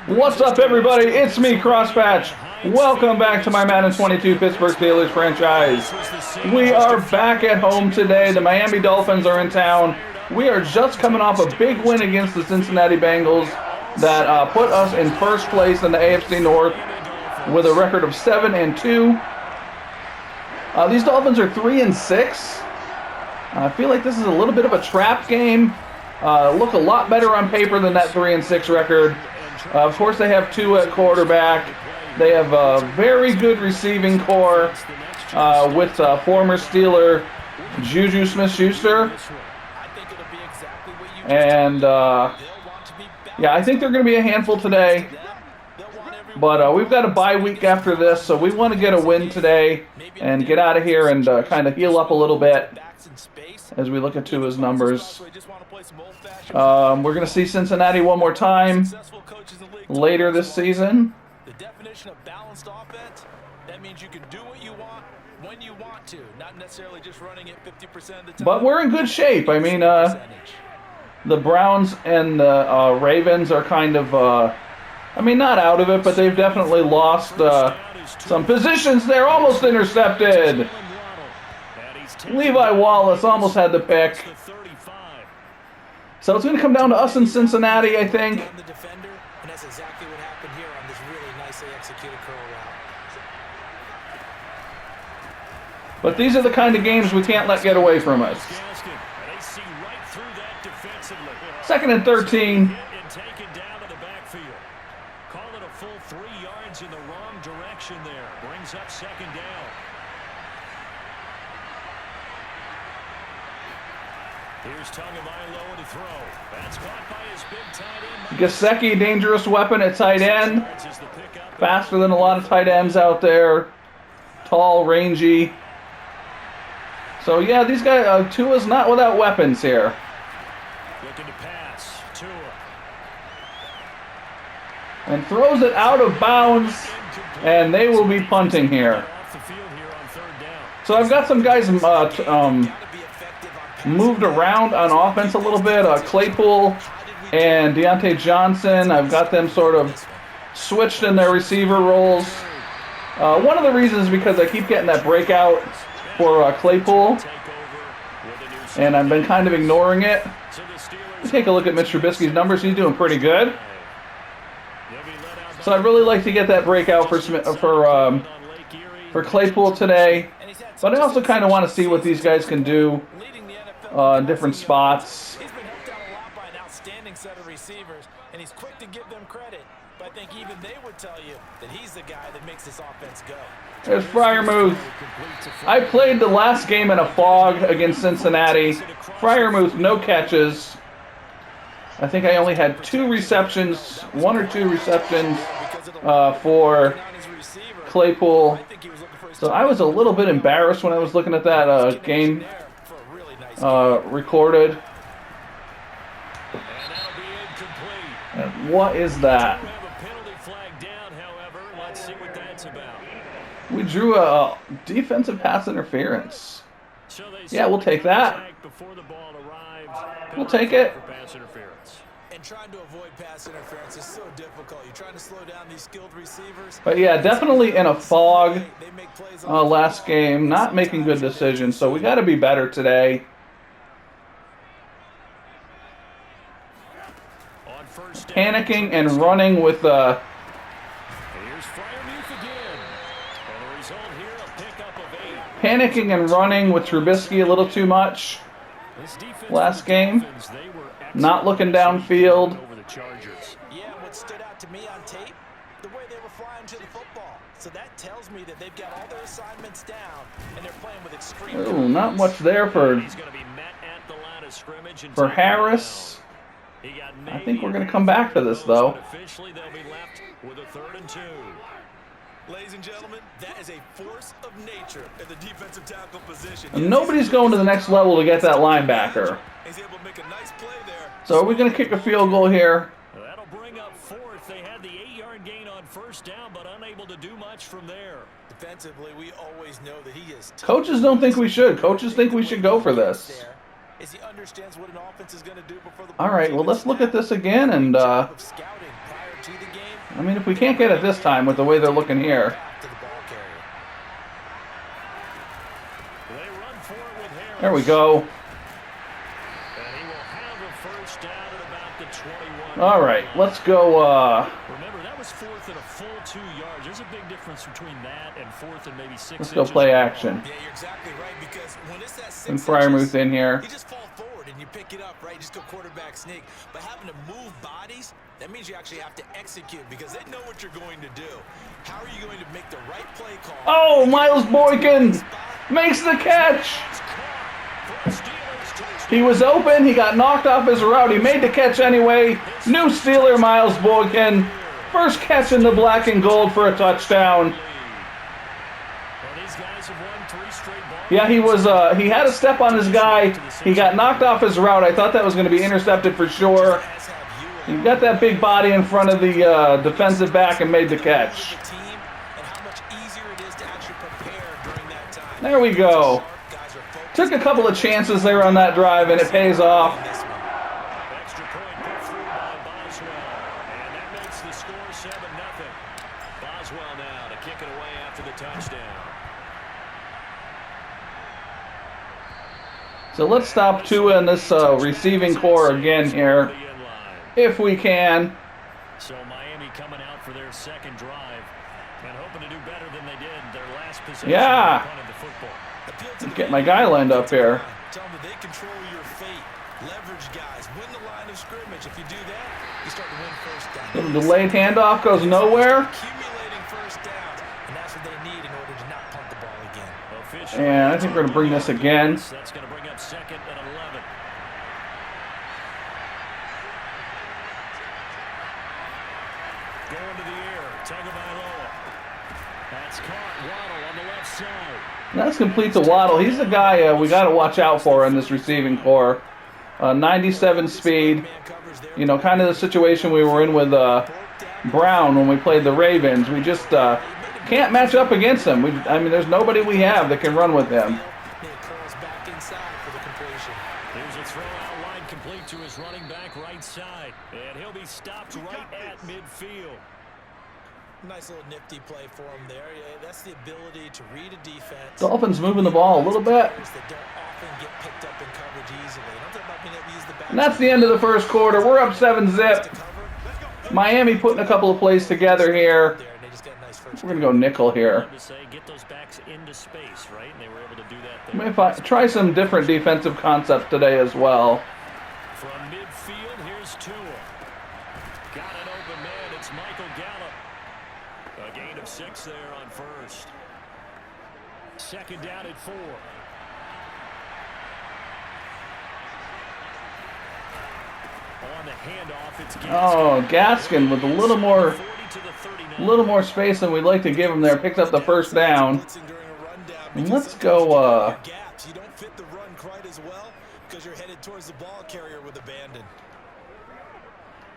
What's up, everybody? It's me, Crosspatch. Welcome back to my Madden 22 Pittsburgh Steelers franchise. We are back at home today. The Miami Dolphins are in town. We are just coming off a big win against the Cincinnati Bengals that put us in first place in the AFC North with a record of 7-2. These Dolphins are 3-6. I feel like this is a little bit of a trap game. Look a lot better on paper than that 3-6 record. Of course, they have two at quarterback. They have a very good receiving core with former Steeler Juju Smith-Schuster. And, yeah, I think they're going to be a handful today. But we've got a bye week after this, so we want to get a win today and get out of here and kind of heal up a little bit as we look at Tua's numbers. We're going to see Cincinnati one more time later this season. The definition of balanced offense, that means you can do what you want when you want to, not necessarily just running it 50% of the time. But we're in good shape. I mean, the Browns and the Ravens are kind of, I mean, not out of it, but they've definitely lost some positions. They're almost intercepted. Levi Wallace almost had the pick. So it's going to come down to us in Cincinnati, I think. The defender, and that's exactly what happened here on this really nicely executed curl route. But these are the kind of games we can't let get away from us. 2nd and 13. Call it a full 3 yards in the wrong direction there. Brings up 2nd down. Here's Tagovailoa to throw. That's caught by his big tight end. Gesicki, dangerous weapon at tight end. Faster than a lot of tight ends out there. Tall, rangy. So yeah, these guys, Tua's not without weapons here. Looking to pass. Tua. And throws it out of bounds, and they will be punting here. So I've got some guys moved around on offense a little bit. Claypool and Deontay Johnson, I've got them sort of switched in their receiver roles. One of the reasons is because I keep getting that breakout for Claypool, and I've been kind of ignoring it. Take a look at Mitch Trubisky's numbers. He's doing pretty good. So I'd really like to get that breakout for Claypool today. But I also kind of want to see what these guys can do in different spots. He's been helped out a lot by an outstanding set of receivers, and he's quick to give them credit. But I think even they would tell you that he's the guy that makes this offense go. There's Freiermuth. I played the last game in a fog against Cincinnati. Freiermuth, no catches. I think I only had 2 receptions, 1 or 2 receptions for Claypool. So I was a little bit embarrassed when I was looking at that game recorded. And what is that? We drew a defensive pass interference. Yeah, we'll take that. We'll take it. And trying to avoid pass interference is so difficult. You're trying to slow down these skilled receivers. But yeah, definitely in a fog last game. Not making good decisions, so we got to be better today. Panicking and running with Trubisky a little too much last game. Not looking downfield. Yeah, what stood out to me on tape, the way they were flying to the football. So that tells me that they've got all their assignments down and they're playing with extreme. Ooh, not much there for Harris. I think we're going to come back to this, though. Officially, they'll be left with a 3rd and 2. Ladies and gentlemen, that is a force of nature at the defensive tackle position. And nobody's going to the next level to get that linebacker. He's able to make a nice play there. So are we going to kick a field goal here? That'll bring up 4th. They had the 8-yard gain on 1st down, but unable to do much from there. Defensively, we always know that he is. Coaches don't think we should. Coaches think we should go for this. is he understands what an offense is going to do before the All right, well, let's look at this again. And, I mean, if we can't get it this time with the way they're looking here. There we go. All right, let's go. Remember, that was 4th and a full 2 yards. There's a big difference between that and 4th and maybe 6 Let's go play action. Yeah, you're exactly right, because when it's that 6 And Fryermuth in here. you just fall forward and you pick it up, right? You just go quarterback sneak. But having to move bodies, that means you actually have to execute because they know what you're going to do. How are you going to make the right play call? Oh, Miles Boykin makes the catch. He was open. He got knocked off his route. He made the catch anyway. New Steeler, Miles Boykin. First catch in the black and gold for a touchdown. Yeah, he was. He had a step on his guy. He got knocked off his route. I thought that was going to be intercepted for sure. He got that big body in front of the defensive back and made the catch. There we go. Took a couple of chances there on that drive, and it pays off. Extra point put through by Boswell, and that makes the score 7-0. Boswell now to kick it away after the touchdown. So let's stop Tua in this receiving core again here, if we can. So Miami coming out for their second drive and hoping to do better than they did their last possession. Yeah. The football. Get my guy lined up here. Tell them that they control your fate. Leverage guys. Win the line of scrimmage. If you do that, you start to win first down. Little delayed handoff goes nowhere. Accumulating first downs, and that's what they need in order to not punt the ball again. And I think we're going to bring this again. That's going to bring up 2nd and 11. Going to the air. Tagovailoa. That's caught. Waddle on the left side. That's complete to Waddle. He's the guy we got to watch out for in this receiving core. 97 speed. You know, kind of the situation we were in with Brown when we played the Ravens. We just can't match up against him. I mean, there's nobody we have that can run with him. Here's a throw out line complete to his running back right side. And he'll be stopped right at midfield. Nice little nifty play for him there. That's the ability to read a defense. Dolphins moving the ball a little bit. And that's the end of the first quarter. We're up 7-zip. Miami putting a couple of plays together here. We're going to go nickel here. Get those backs into space, right? And they were able to do that there. If I try some different defensive concepts today as well. From midfield, here's Tua. Got an open man. It's Michael Gallup. A gain of 6 there on first. 2nd down at 4. On the handoff, it's Gaskin. Oh, Gaskin with a little more space than we'd like to give him there. Picks up the first down. And let's go. You don't fit the run quite as well because you're headed towards the ball carrier with abandon.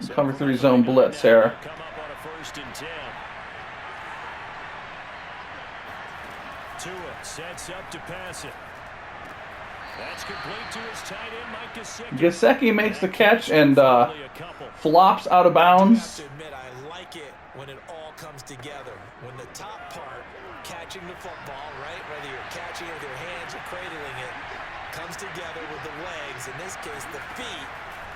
Cover 3 zone blitz here. Come up on a 1st and 10. Tua sets up to pass it. That's complete to his tight end, Mike Gesicki. Gesicki makes the catch and flops out of bounds. I have to admit, I like it when it all comes together. When the top part, catching the football, right, whether you're catching it with your hands or cradling it, comes together with the legs, in this case the feet,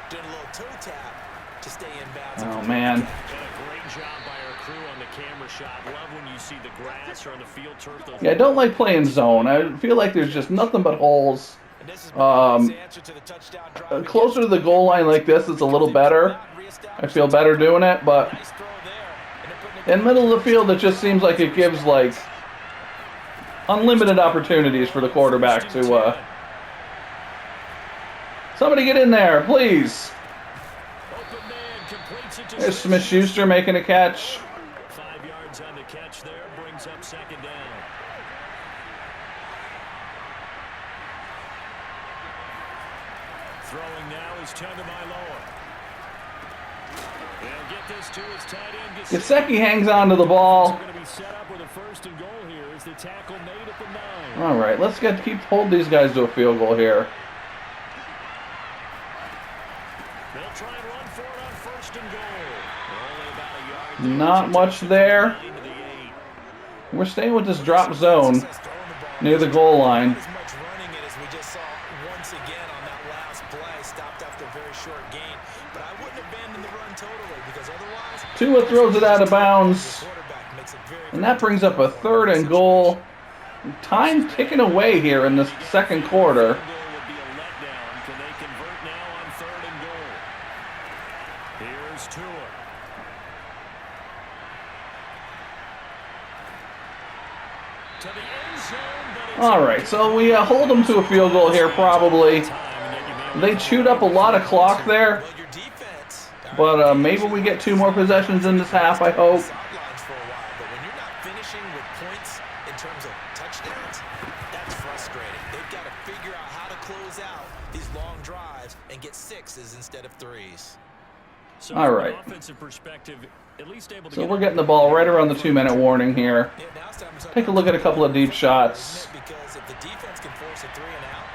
doing a little toe tap to stay in bounds. Oh, man. And a great job by our crew on the camera shot. Love when you see the grass or on the field turf. Yeah, I don't like playing zone. I feel like there's just nothing but holes. Closer to the goal line like this is a little better. I feel better doing it, but in the middle of the field, it just seems like it gives like unlimited opportunities for the quarterback to. Somebody get in there, please. There's Smith-Schuster making a catch. 5 yards on the catch there, brings up 2nd down. Throwing now is Tagovailoa. They'll get this to his tight end. Gesicki hangs on to the ball. Going to be set up with a 1st and goal here as the tackle made at the 9. All right, let's hold these guys to a field goal here. Not much there. We're staying with this drop zone near the goal line. As much running it as we just saw once again on that last play, stopped after a very short gain. But I wouldn't abandon the run totally because otherwise Tua throws it out of bounds. the quarterback makes it very, And that brings up a 3rd and goal. Time ticking away here in the second quarter. Would be a letdown. Can they convert now on 3rd and goal? Here's Tua. To the end zone, but it's All right, so we hold them to a field goal here probably. They chewed up a lot of clock there, well, your defense. but maybe we get 2 more possessions in this half, I hope. Sidelines for a while, but when you're not finishing with points in terms of touchdowns, that's frustrating. They've got to figure out how to close out these long drives and get 6s instead of 3s. So All from right. an offensive perspective, at least able to So get we're getting the ball right around the 2-minute warning here. Yeah, now it's time to Take a look at a couple of deep shots. because if the defense can force a 3 and out,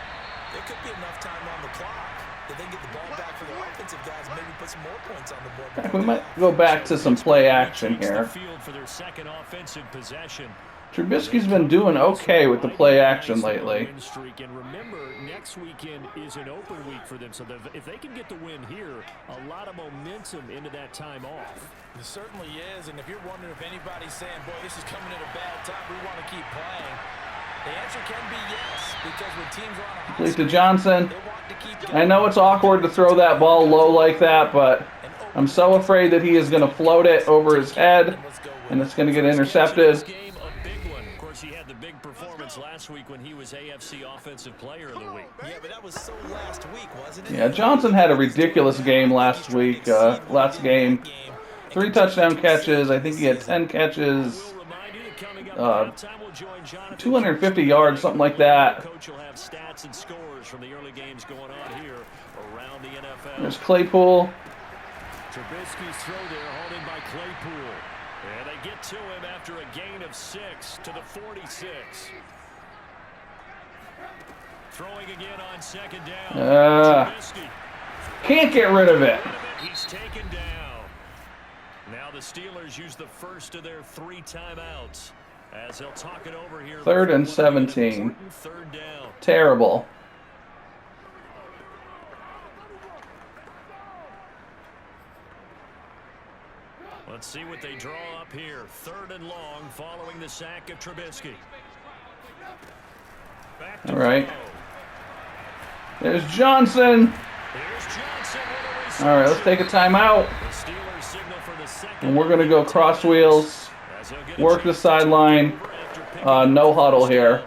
there could be enough time on the clock that they get the ball back for the offensive guys, maybe put some more points on the board. We might go back to some play action takes the here. field for their second offensive possession. Trubisky's been doing okay with the play action lately. Win streak. And remember, next weekend is an open week for them, so if they can get the win here, a lot of momentum into that time off. It certainly is, and if you're wondering if anybody's saying, boy, this is coming at a bad time, we want to keep playing, the answer can be yes, because when teams are on a hot Complete to streak, Johnson. they want to keep I going. know it's awkward to throw that ball low like that, but I'm so afraid that he is going to float it over his head, and it's going to get intercepted. This game, a big one. Of course, he had the big performance last week when he was AFC Offensive Player of the Week. Yeah, but that was so last week, wasn't it? Yeah, Johnson had a ridiculous game last week, last game. 3 touchdown catches. I think he had 10 catches, We'll remind you that coming up at halftime, we'll join Jonathan 250 yards, something like that. Coach will have stats and scores from the early games going on here around the NFL. There's Claypool. Trubisky's throw there, hauled in by Claypool. And they get to him after a gain of 6 to the 46. Throwing again on second down. Trubisky. Can't get rid of it. He's taken down. Now the Steelers use the first of their 3 timeouts as they'll talk it over here. 3rd and 17. 3rd down. Terrible. Let's see what they draw up here. 3rd and long following the sack of Trubisky. Back to All right. throw. There's Johnson. Here's Johnson with a All right, let's take a timeout. The Steelers signal for the second. And we're going to go cross wheels, As they'll get a work the chance sideline, after picking no huddle here.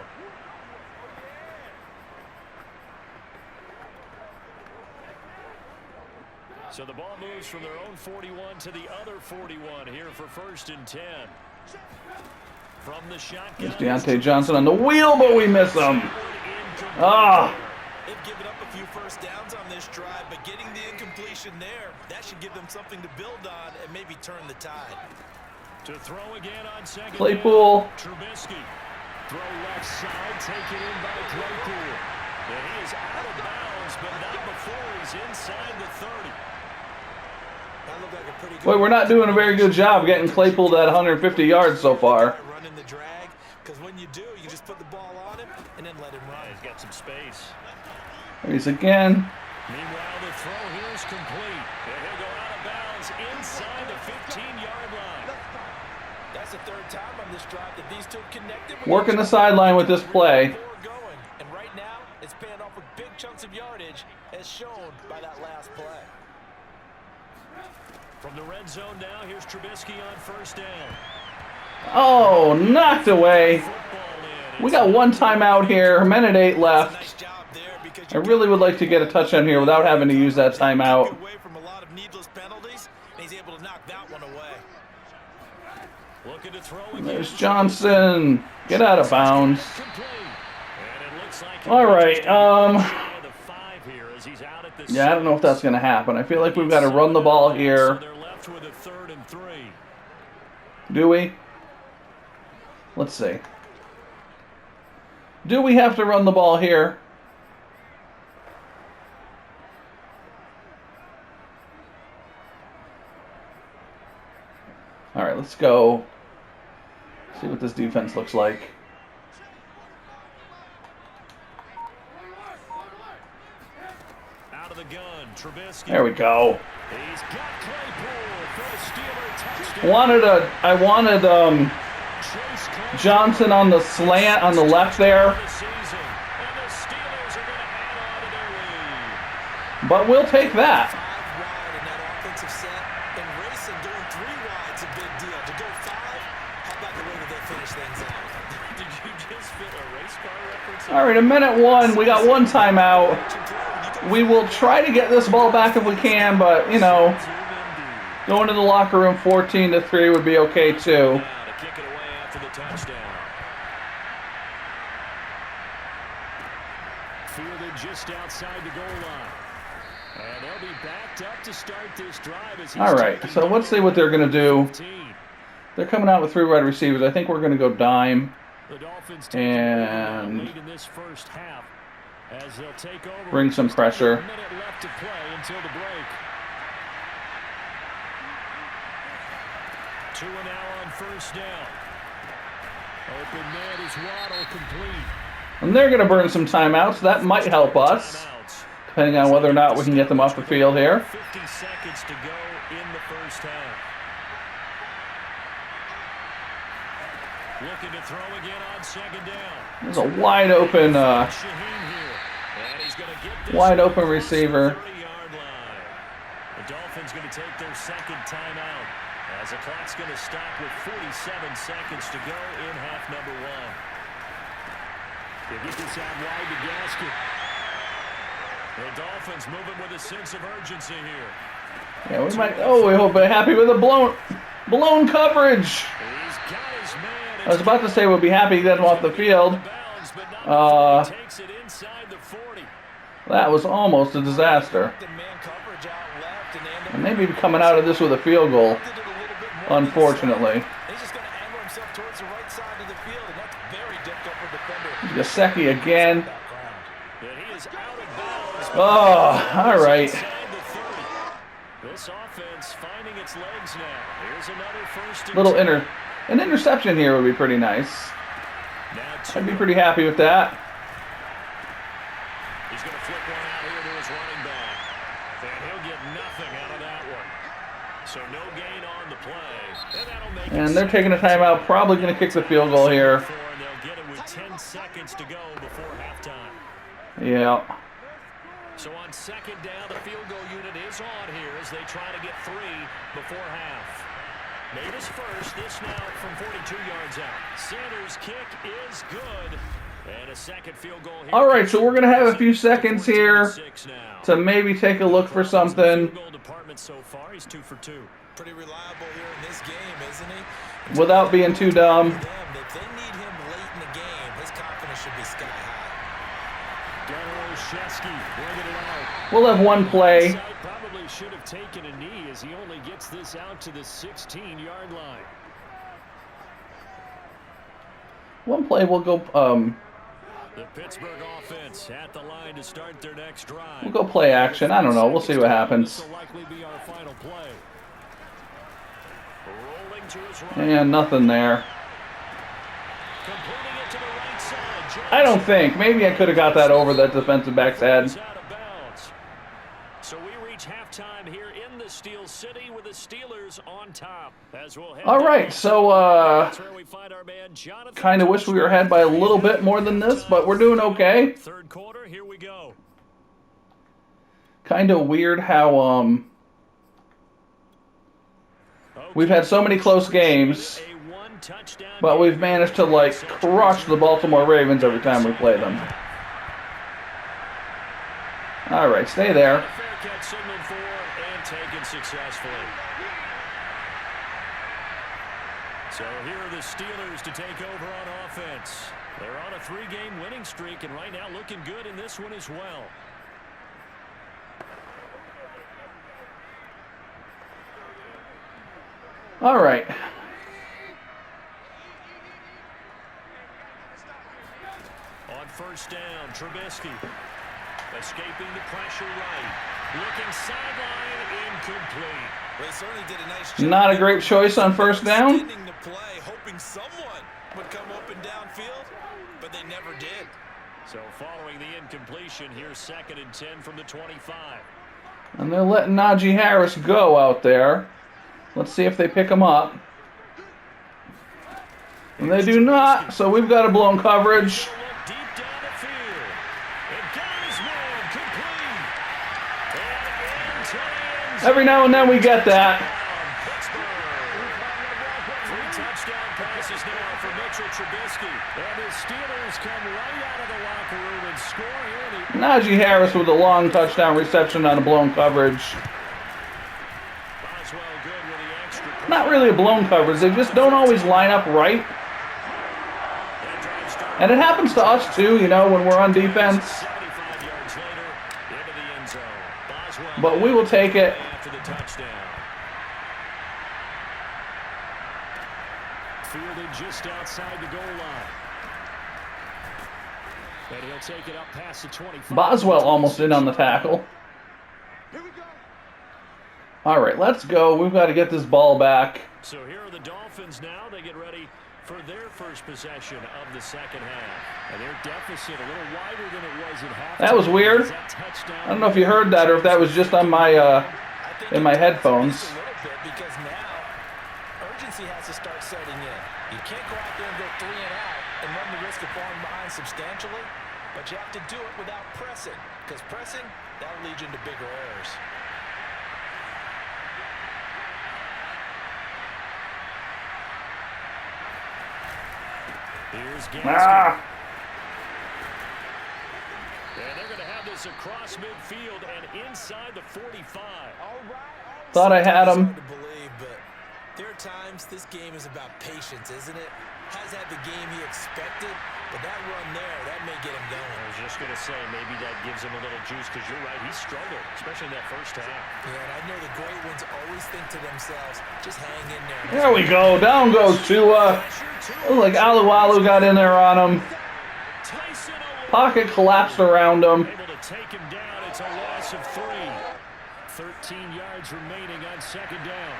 So the ball moves from their own 41 to the other 41 here for 1st and 10. From the shotgun. There's Deontay Johnson on the wheel, but we miss him. Ah, They've given up a few first downs on this drive, but getting the incompletion there, that should give them something to build on and maybe turn the tide. To throw again on second. Claypool. down. Trubisky. Throw left side, taken in by Claypool. And he is out of bounds, but not before he's inside the 30. That looked like a pretty good Boy, we're not doing a very good job getting Claypool to that 150 yards so far. running the drag, because when you do, you just put the ball on him and then let him run. He's got some space. There he is again. Meanwhile, the throw here is complete. And he'll go out of bounds inside the 15-yard line. That's the 3rd time on this drive that these two connected. with Working each the other. sideline with this play. Four going, and right now it's paying off with big chunks of yardage, as shown by that last play. From the red zone now, here's Trubisky on 1st down. Oh, knocked away. Football in. We got 1 timeout here, 1:08 Nice left. job there, because I really would like to get a touchdown here without having to use that timeout. away from a lot of needless penalties, and he's able to knock that one away. Looking to throw again. There's Johnson. Get out of bounds. Complete. And it looks like All right, the 5 here as he's out at the yeah, I don't know if that's going to happen. I feel like we've got to run the ball So here. they're left with a 3rd and 3. Do we? Let's see. Do we have to run the ball here? All right, let's go. See what this defense looks like. Out of the gun, Trubisky. There we go. He's got Claypool for the Steeler touchdown. I wanted Johnson on the slant on the left there, but we'll take that. 5 wide in that offensive set, and racing going 3 wide's a big deal. To go 5, how about the way that they finish things out? Did you just fit a race car reference? All right, a minute 1. We got 1 timeout. We will try to get this ball back if we can, but you know, going to the locker room 14-3 would be okay too. To kick it away after the touchdown. Fielded just outside the goal line. And they'll be backed up to start this drive as he's All right, so let's see what they're going to do. 15. They're coming out with 3 wide receivers. I think we're going to go dime. The Dolphins And late in this first half as they'll take over. bring some pressure. A minute left to play until the break. 2 now on first down. Open man is Waddle complete. And they're going to burn some timeouts. That might help us, Timeouts. depending on whether or not we can get them off the field here. 50 seconds to go in the first half. Looking to throw again on second down. There's a wide open, Shaheen here. And he's going to get this wide open receiver. 30-yard line. The Dolphins going to take their second timeout as the clock's going to stop with 47 seconds to go in half number 1. They get this out wide to Gaskin. The Dolphins moving with a sense of urgency here. Yeah, we might. Oh, we hope we're happy with a blown coverage. He's got his man. I was about to say we'll be happy to get him off the field. Bounds, but not takes it inside the 40. That was almost a disaster. The man coverage out left and And maybe coming out of this with a field goal, did it a little bit more. unfortunately. He's just going to angle himself towards the right side of the field, and that's very difficult for a defender. Gesicki again. And he is out of bounds. Oh, all right. Inside the 30. This offense finding its legs now. Here's another first and Little 10. an interception here would be pretty nice. Now I'd be pretty happy with that. he's going to flip one out here to his running back. And he'll get nothing out of that one. So no gain on the play. And that'll make And it they're taking a timeout, probably going to kick the field goal here. And they'll get it with 10 seconds to go before halftime. Yeah. So on second down, the field goal unit is on here as they try to get 3 before half. Made his first, this now from 42 yards out. Sanders' kick is good. And a second field goal here. All right, so we're going to have a few seconds here to maybe take a look for something Field goal department so far, he's 2 for 2. Pretty reliable here in this game, isn't he? without being too dumb. If they need him late in the game, his confidence should be sky high. Bringing it out. We'll have one play. Probably should have taken a knee as he only gets this out to the 16-yard line. One play, we'll go. The Pittsburgh offense at the line to start their next drive. We'll go play action. I don't know. We'll see what happens. This will likely be our final play. Rolling to his right. And nothing there. Completing it to the right side. I don't think. Maybe I could have got that over that defensive back's head. Out of bounds. So we reach halftime here in the Steel City with the Steelers on top. As we'll head All right, so That's where we find our man Jonathan. kind of wish we were ahead by a little bit more than this, but we're doing okay. Third quarter, here we go. Kind of weird how we've had so many close games, A one-touchdown but we've managed to like crush the Baltimore Ravens every time we play them. All right, stay there. fair catch signaled for and taken successfully. So here are the Steelers to take over on offense. They're on a 3-game winning streak and right now looking good in this one as well. All right. On first down, Trubisky. Escaping the pressure right. Looking sideline, incomplete. They certainly did a nice job. Not a great choice on first down. Extending the play, hoping someone would come open downfield, but they never did. So following the incompletion, here's 2nd and 10 from the 25. And they're letting Najee Harris go out there. Let's see if they pick him up. And they do not, so we've got a blown coverage. Deep down the field. And got his man complete. And into the end zone. Every now and then we get that. Pittsburgh. 3 touchdown passes now for Mitch Trubisky. And his Steelers come right out of the locker room and score here. Najee Harris with a long touchdown reception on a blown coverage. Boswell good with the extra point. Not really a blown coverage, they just don't always line up right. That drive started And it happens to us too, you know, when we're on defense. 75 yards later into the end zone. Boswell But we will take it. after the touchdown. Fielded just outside the goal line. And he'll take it up past the 25. Boswell almost in on the tackle. All right, let's go. We've got to get this ball back. So here are the Dolphins now. They get ready for their first possession of the second half. And their deficit a little wider than it was at halftime. That was weird. I don't know if you heard that or if that was just on my in my headphones. A little bit because now urgency has to start setting in. You can't go out there and go 3 and out and run the risk of falling behind substantially, but you have to do it without pressing, because pressing, that'll lead you into bigger errors. Here's Gaskin. Ah, And they're going to have this across midfield and inside the 45. thought I had It's him. hard to believe, but there are times this game is about patience, isn't it? Has had the game he expected, but that run there, that may get him going. I was just going to say, maybe that gives him a little juice, because you're right, he struggled, especially in that first half. Yeah, and I know the great ones always think to themselves, just hang in there. There we go. Down goes Tua. Looked like Alualu got in there on him. Tyson Owens Pocket collapsed around him. able to take him down. It's a loss of 3. 13 yards remaining on second down.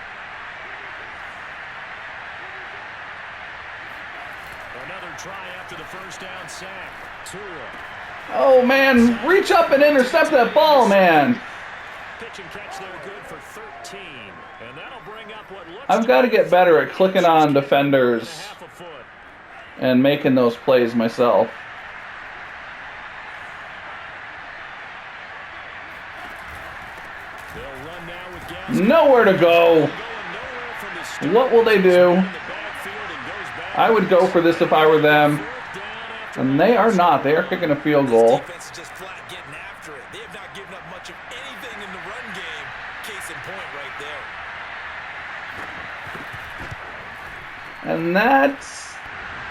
Another try after the first down sack. Tua. Oh man, reach up and intercept that ball, man. Pitch and catch there, good for 13. And that'll bring up what looks I've got to get better at clicking on defenders half a foot. and making those plays myself. They'll run now with gas. Nowhere to go. Going nowhere from the start. What will they do? In the backfield and goes back. I would go for this if I were them. Fourth down after And they are not. They are kicking a field goal. Defense is just flat getting after it. They have not given up much of anything in the run game. Case in point right there. And that's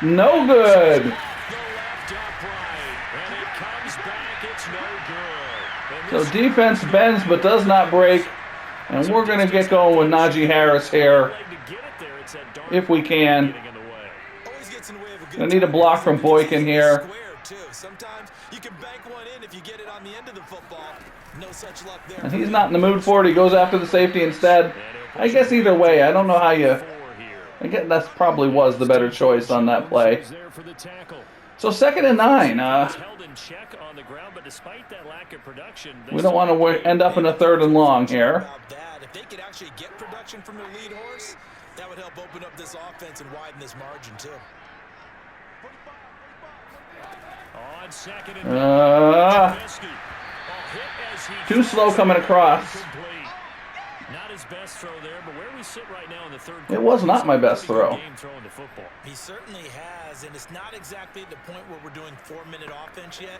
no good. the left upright. And it comes back. It's no good. And So this defense bends but does not break. And we're going to get going with Najee Harris here leg to get it there. It's that dark if we can. getting in the way. Always gets in the way of a good I need a block from Boykin here. Square, too. Sometimes you can bank one in if you get it on the end of the football. No such luck there. And he's not in the mood for it. He goes after the safety instead. I guess either way, I don't know how you... 4 here. I guess that probably was the better choice on that play. Is there for the tackle. So 2nd and 9. Held in check on the ground, but despite that lack of production, We don't want to end up in a 3rd and long here. About that. If they could actually get production from their lead horse, that would help open up this offense and widen this margin, too. on 2nd and Trubisky. Hit as he Too slow coming across. Complete. Not his best throw there, but where we sit right now in the third It was not my best throw. game throwing the football. He certainly has, and it's not exactly at the point where we're doing 4-minute offense yet,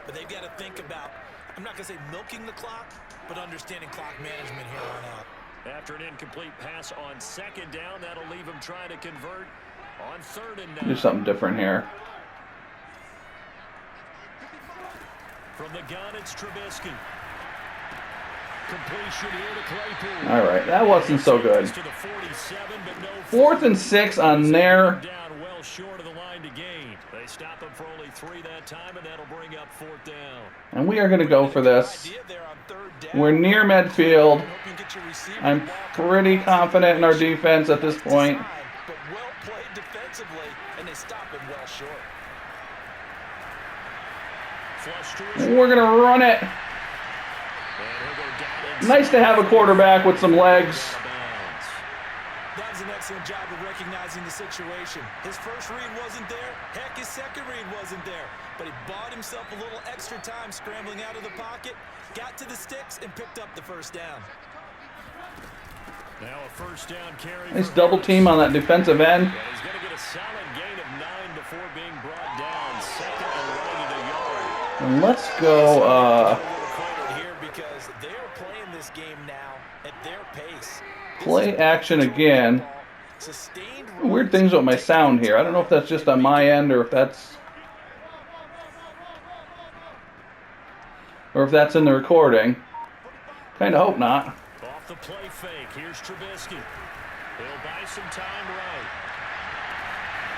but they've got to think about, I'm not going to say milking the clock, but understanding clock management here on out. After an incomplete pass on 2nd down, that'll leave him trying to convert on 3rd and 9. Do something different here. From the gun, it's Trubisky. Completion here to Claypool. All right, that wasn't so good. To the 47, but no 4th and 6 on their down well fell short of the line to gain. They stop him for only 3 that time, and that'll bring up 4th down. And we are going to go for this. We're near midfield. I'm pretty confident in our defense at this point. But well played defensively, and they stop him well short. We're going to run it. Nice to have a quarterback with some legs. That was an excellent job of recognizing the situation. His first read wasn't there. Heck, his second read wasn't there. But he bought himself a little extra time scrambling out of the pocket, got to the sticks, and picked up the first down. Now a first down carry. Nice double team on that defensive end. Yeah, he's going to get a solid gain of 9 before being brought down. Second and right at a yard. And let's go here because they're playing this game now at their pace. play action again. Weird things with my sound here. I don't know if that's just on my end or if that's in the recording. Kind of hope not. Off the play fake. Here's Trubisky. He'll buy some time right.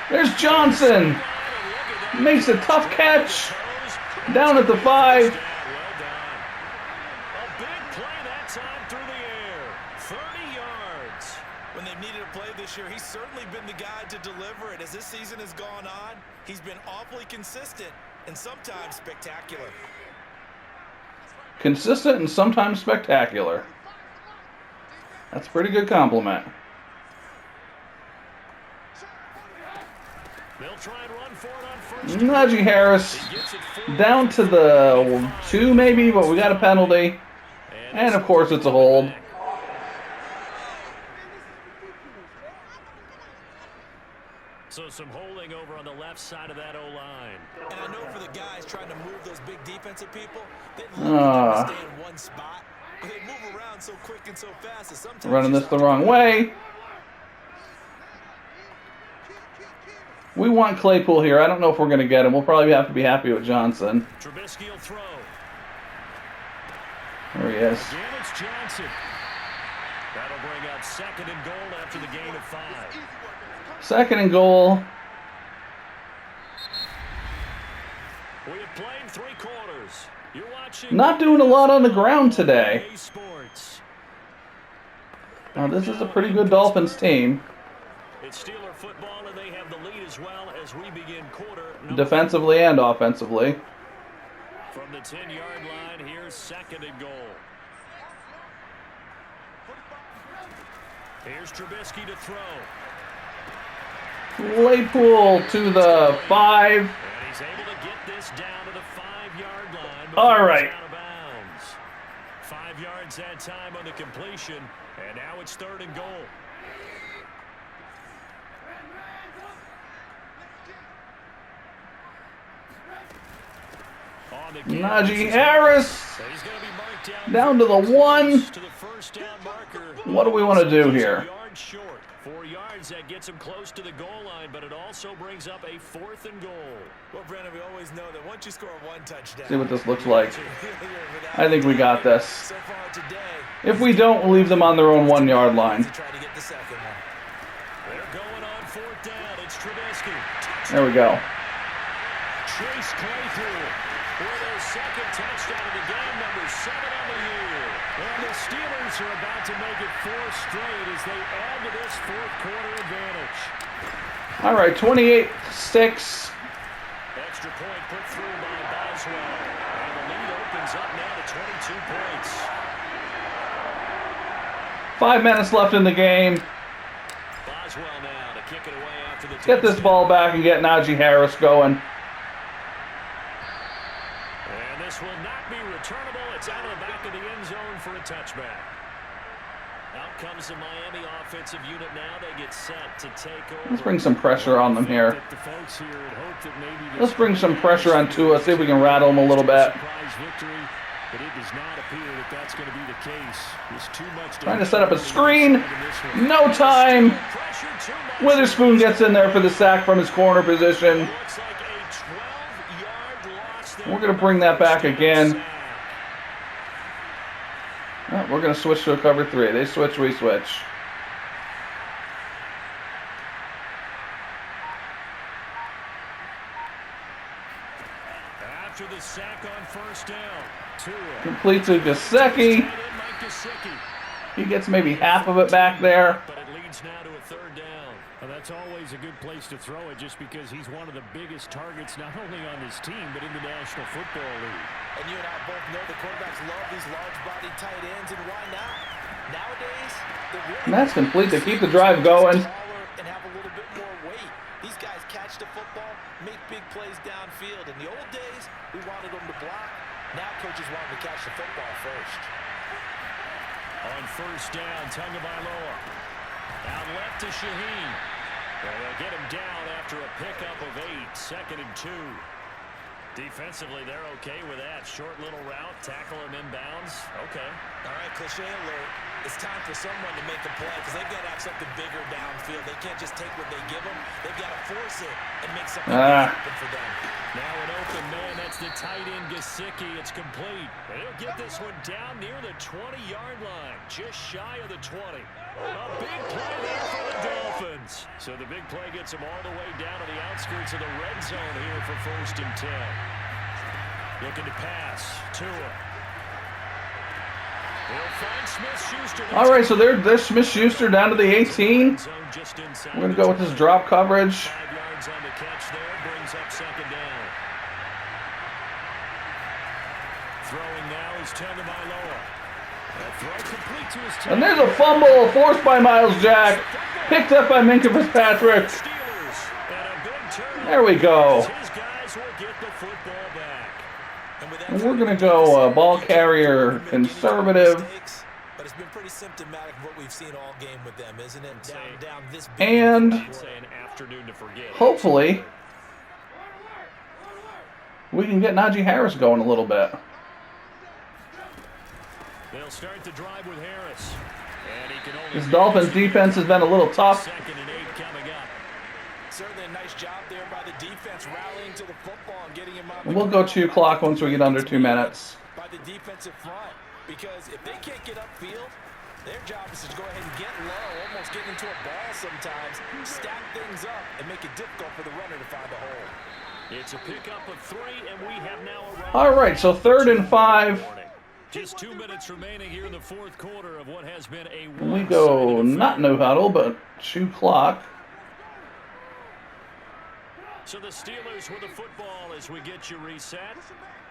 There's Johnson. Makes a tough catch. Down at the 5. Well done. A big play that time through the air. 30 yards. When they've needed a play this year, he's certainly been the guy to deliver it. As this season has gone on, he's been awfully consistent and sometimes spectacular. Consistent and sometimes spectacular. That's a pretty good compliment. They'll try and run for it on first. Najee Harris down to the 2 maybe, but we got a penalty. And of course it's a hold. So some holding over on the left side of that O-line. And I know for the guys trying to move those big defensive people, they love to stay in one spot. But they move around so quick and so fast that sometimes running this the wrong way. We want Claypool here. I don't know if we're going to get him. We'll probably have to be happy with Johnson. Trubisky will throw. There he is. Again, it's Johnson. That'll bring up 2nd and goal after the gain of 5. 2nd and goal. We have played 3 quarters. You're watching. Not doing a lot on the ground today. Now, this is a pretty good Dolphins team. It's Steeler football, and they have the lead as well as we begin quarter. Defensively and offensively. From the 10-yard line, here's 2nd and goal. Here's Trubisky to throw. Claypool to the 5. And he's able to get this down to the 5-yard line. All right. Out of bounds. 5 yards that time on the completion, and now it's 3rd and goal. Najee Harris down to the 1. What do we want to do here? 4 yards, that gets him close to the goal line, but it also brings up a 4th and goal. Well, Brandon, we always know that once you score 1 touchdown. See what this looks like. I think we got this. If we don't, we'll leave them on their own 1-yard line. They're going on 4th down. It's Trubisky. There we go. Chase Claypool for their 2nd touchdown of the game, number 7 on the year. And the Steelers are about to make it 4 straight as they add to this 4th quarter advantage. All right, 28-6. Extra point put through by Boswell. And the lead opens up now to 22 points. 5 minutes left in the game. Boswell now to kick it away after the Get this ball back and get Najee Harris going. And this will not be returnable. It's out of the back of the end zone for a touchback. Out comes the Miami offensive unit now. They get set to take over. Let's bring some pressure on them here. Let's bring some pressure on Tua. See if we can rattle him a little bit. But it does not appear that that's going to be the case. There's too much. Trying to set up a screen. No time. Witherspoon gets in there for the sack from his corner position. We're going to bring that back again. Oh, we're going to switch to a cover 3. They switch, we switch. after the sack on first down. Complete to Gesicki. He gets maybe half of it back there. But it leads now to a third down. Well, that's always a good place to throw it just because he's one of the biggest targets not only on his team but in the National Football League. And you and I both know the quarterbacks love these large-body tight ends, and why not? Nowadays, and that's complete to keep the drive going. And have a little bit more weight. These guys catch the football, make big plays downfield. In the old days, we wanted them to block. Now coaches want them to catch the football first. On first down, Tagovailoa. Out left to Shaheen. Well, they'll get him down after a pickup of 8, 2nd and 2. Defensively, they're okay with that. Short little route, tackle him inbounds. Okay. All right, cliche alert. It's time for someone to make a play because they've got to have something bigger downfield. They can't just take what they give them. They've got to force it and make something happen for them. Now an open man. That's the tight end, Gesicki. It's complete. They'll get this one down near the 20-yard line, just shy of the 20. A big play there for the Dolphins. So the big play gets them all the way down to the outskirts of the red zone here for 1st and 10. Looking to pass. Tua. All right, so there's Smith-Schuster down to the 18. We're going to go with this drop coverage. 5 yards on the catch there, brings up 2nd down. Throwing now is Tagovailoa. And there's a fumble forced by Miles Jack. Picked up by Minkah Fitzpatrick. There we go. And we're going to go ball carrier conservative. But it's been pretty symptomatic of what we've seen all game with them, isn't it? Down this and hopefully we can get Najee Harris going a little bit. They'll start the drive with Harris. This Dolphins defense has been a little tough. 2nd and 8 coming up. Certainly a nice job there by the defense rallying to the football and getting him out. And we'll go 2 clock once we get under 2 minutes. By the defensive front, because if they can't get upfield, their job is to go ahead and get low, almost get into a ball sometimes, stack things up, and make it difficult for the runner to find a hole. It's a pickup of 3, and we have now arrived. All right, so 3rd and 5. Just 2 minutes remaining here in the 4th quarter of what has been a we go not no huddle, but 2 clock. So the Steelers with the football as we get you reset.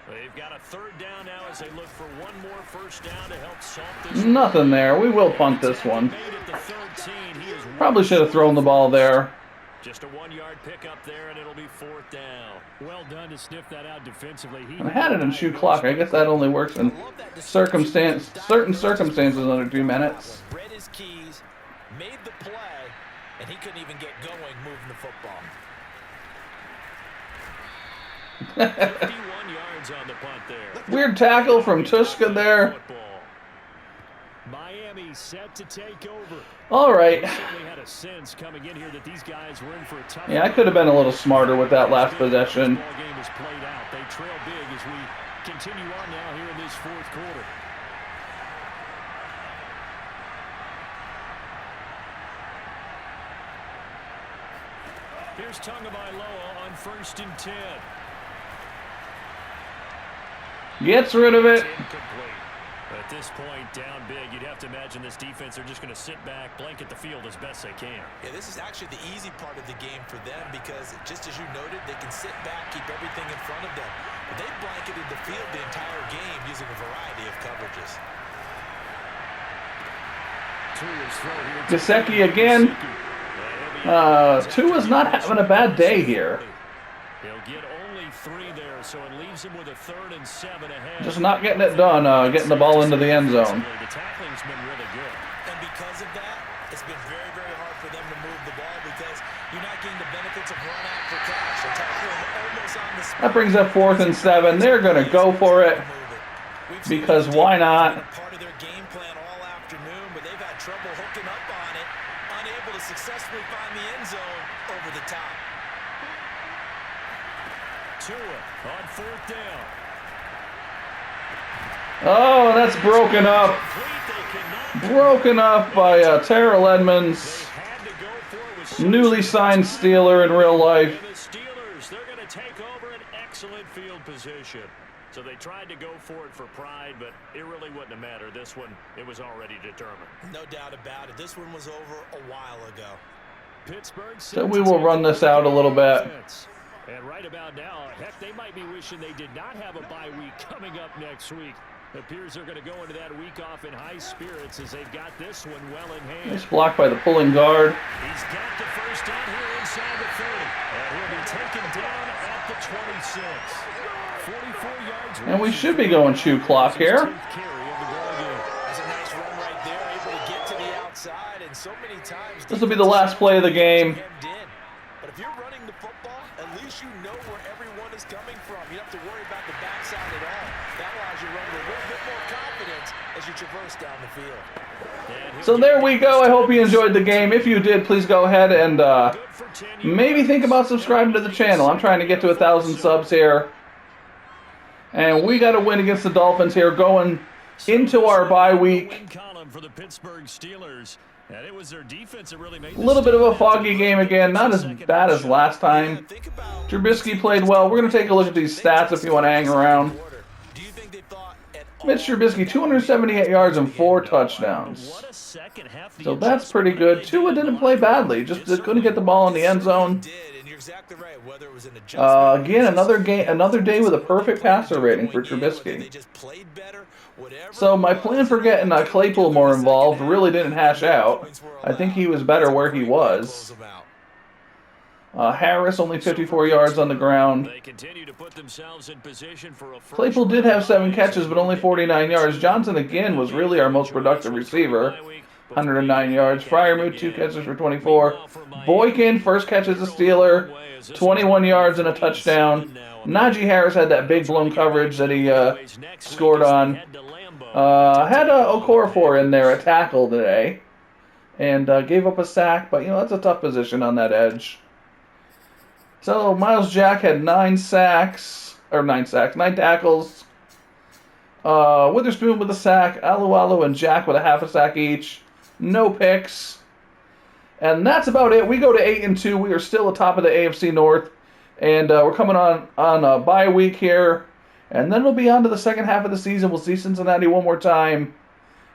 They've got a 3rd down now as they look for one more first down to help salt this. Nothing there. We will punt this one. Probably should have thrown the ball there. Just a 1-yard pickup there, and it'll be 4th down. Well done to sniff that out defensively. I had it in shoe clock. I guess that only works in certain circumstances under 2 minutes. Read his keys, made the play, and he couldn't even get going moving the football. 51 yards on the punt there. Weird tackle from Tuska there. Miami set to take over. All right. Had a sense coming in here that these guys were in for a tough. Yeah, I could have been a little smarter with that last possession. The game is played out. They trail big as we continue on now here in this 4th quarter. Here's Tagovailoa on 1st and 10. Gets rid of it. Incomplete. At this point, down big, you'd have to imagine this defense are just going to sit back, blanket the field as best they can. Yeah, this is actually the easy part of the game for them because, just as you noted, they can sit back, keep everything in front of them. But they've blanketed the field the entire game using a variety of coverages. Gesicki again. Tua's not having a bad day here. He'll get only 3 there, so it leaves him with a 3rd and 7 ahead. Just not getting it done, getting the ball into the end zone. The tackling's been really good. And because of that, it's been very, very hard for them to move the ball because you're not getting the benefits of run after catch. They're tackling almost on the spot. That brings up 4th and 7. They're going to go for it because why not? Part of their game plan all afternoon, but they've had trouble hooking up on it, unable to successfully find the end zone over the top. Tua on 4th down. Oh, that's broken up. Broken up by Terrell Edmonds, newly signed Steeler in real life. The Steelers, they're going to take over an excellent field position. So they tried to go for it for pride, but it really wouldn't have mattered. This one, it was already determined. No doubt about it. This one was over a while ago. Pittsburgh. So we will run this out a little bit. And right about now, heck, they might be wishing they did not have a bye week coming up next week. It appears they're going to go into that week off in high spirits as they've got this one well in hand. Nice block by the pulling guard. He's got the first down here inside the 30. And he'll be taken down at the 26. 44 yards. And we should be going chew clock here. That's a nice run right there, able to get to the outside, and so many times This will be the last play of the game. But if you're running the football, at least you know where everyone is coming from. You don't have to worry about the backside at all. That allows you to run with a little bit more confidence as you traverse down the field. So there we go. I hope you enjoyed the game. If you did, please go ahead and maybe think about subscribing to the channel. I'm trying to get to 1,000 subs here. And we got to win against the Dolphins here going into our bye week. For the Pittsburgh Steelers. And it was their defense that really made a little bit of a foggy game again, not as bad as last time. Trubisky played well. We're going to take a look at these stats if you want to hang around. Mitch Trubisky, 278 yards and 4 touchdowns. So that's pretty good. Tua didn't play badly, just couldn't get the ball in the end zone. Again, another day with a perfect passer rating for Trubisky. So my plan for getting Claypool more involved really didn't hash out. I think he was better where he was. Harris only 54 yards on the ground. Claypool did have 7 catches, but only 49 yards. Johnson again was really our most productive receiver. 109 yards. Freiermuth, 2 catches for 24. Boykin, first catch as a Steeler, 21 yards and a touchdown. Najee Harris had that big blown coverage that he scored on. Had Okorafor in there, a tackle today, and gave up a sack, but that's a tough position on that edge. So Miles Jack had 9 tackles. Witherspoon with a sack, Alualu and Jack with a half a sack each. No picks. And that's about it. We go to 8-2. We are still atop of the AFC North. And we're coming on a bye week here. And then we'll be on to the second half of the season. We'll see Cincinnati one more time.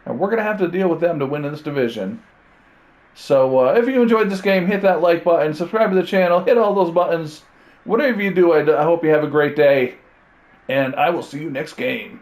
And we're going to have to deal with them to win in this division. So if you enjoyed this game, hit that like button. Subscribe to the channel. Hit all those buttons. Whatever you do, I hope you have a great day. And I will see you next game.